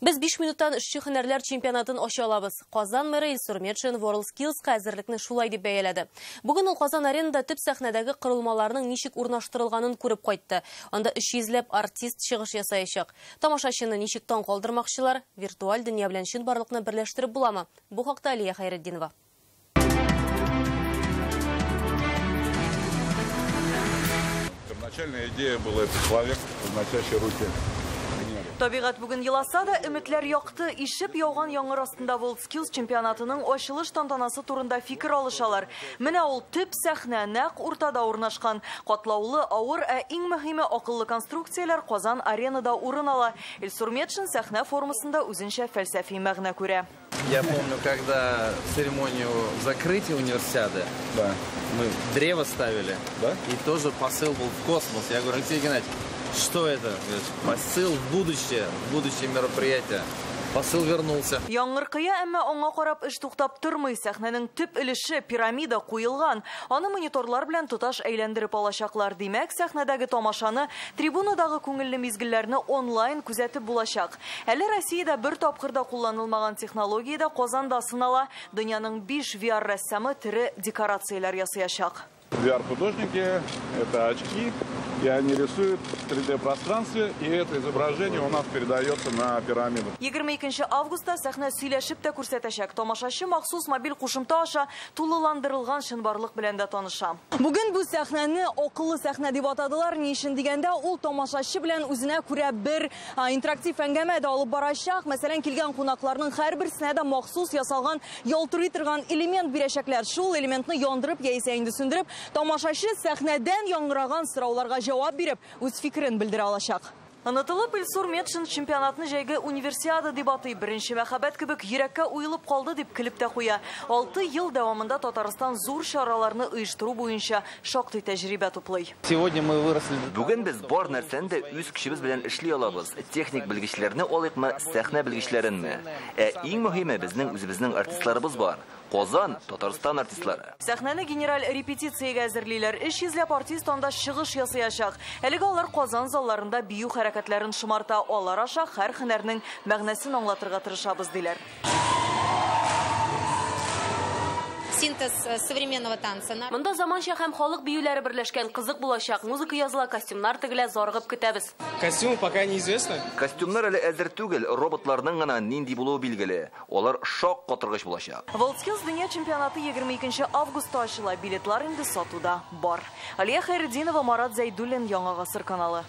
Біз 5 минуттан ішчі хөнәрләр чемпионатын аша алабыз. Казан мэрі Илсурметшин WorldSkills әзірлікні шулай деп бәяләде. Бүген ул Казан аренада төп сәхнәдәге корылмаларның ничек урнаштырылганын күреп кайтты. Анда 300 артист чыгыш ясаячак. Тамашачыны ничек таң калдырмакчылар, виртуаль дөнья белән чын барлыкны берләштереп буламы? Бу хакта Алия Хайретдинова. Первоначальная идея была это человек, подносящий руки. Табигать бүген еласа да өметләр якты, ишеп яуган яңгыр астында WorldSkills чемпионатының ачылыш тантанасы турында фикер алышалар. Менә ул төп сәхнә нәкъ уртада урнашкан. Катлаулы, авыр, иң мөһиме акыллы конструкцияләр Казан аренада урын ала. Илсурметшин сәхнә формасында үзенчә фәлсәфи мәгънә күрә. Я помню, когда церемонию закрытия универсиады, Да. мы древо ставили, Да? и тоже посыл был в космос. Я говорю: Алексей Геннадьевич, что это? Посыл в будущее мероприятие. Посыл вернулся. Яңгыр кыя, әмма аңа карап эш туктап тормый. Сәхнәнең төп өлеше пирамида куелган. Аны мониторлар белән тоташ әйләндереп алачаклар. Димәк, сәхнәдәге тамашаны, трибунадагы күңелле мизгелләрне онлайн күзәтеп булачак. Әле Россиядә бер тапкырда кулланылмаган технологиядә Казанда сынала. Дөньяның 5 VR рәссамы тере декорацияләр ясаячак. VR-художники – это очки, и они рисуют в 3D-пространстве, и это изображение у нас передается на пирамиду. 22 августта сәхнә сөйләшеп тә күрсәтәчәк. Тамашачы махсус мобиль кушымта аша тулыландырылган чынбарлык белән дә таныша. Бүген бу сәхнәне акыллы сәхнә дип атадылар. Ни өчен дигәндә, ул тамашачы белән үзенә күрә бер интерактив әңгәмә дә алып барачак. Мәсәлән, килгән кунакларның һәрберсенә дә махсус ясалган ялтырый торган элемент бирәчәкләр. Шул элементны яндырып яисә инде сүндереп, тамашачы сәхнәдән яңгыраган сорауларга җавап биреп, үз фикерен белдерә алачак. Онытылып Илсурметшин чемпионатны җәйге универсиада дип атый. Беренче мәхәббәт кебек йөрәккә уелып калды дип килеп тә куя. 6 ел дәвамында Татарстан зур чараларны оештыру буенча шактый тәҗрибә туплый. Сегодня мы выросли. Бүген без бар нәрсәне дә үз көчебез белән эшли алабыз. Техник белгечләрне алыйкмы, сәхнә белгечләренме? Иң мөһиме безнең үзебезнең артистларыбыз бар. Казан, Татарстан артистлары. Сәхнәне генераль репетициягә әзерлиләр. 300 артист анда чыгыш ясаячак. Әлегә алар Казан залларында бию хәрәкәтләрен шомарта. Алар аша һәр һөнәрнең мәгънәсен аңлатырга тырышабыз диләр. Синтез современного танца. Монда заманча һәм халык биюләре берләшкән кызык булачак. Музыка языла, костюмнар тегелә, зарыгып көтәбез. Костюм пока неизвестно. Костюмнар әле әзер түгел, роботларның гына нинди булуы билгеле. Алар шок катыргыч булачак. WorldSkills дөнья чемпионаты 22 августта ачыла. Билетлар инде сатуда бар. Алия Хайретдинова, Марат Зәйдуллин, Яңа гасыр каналы.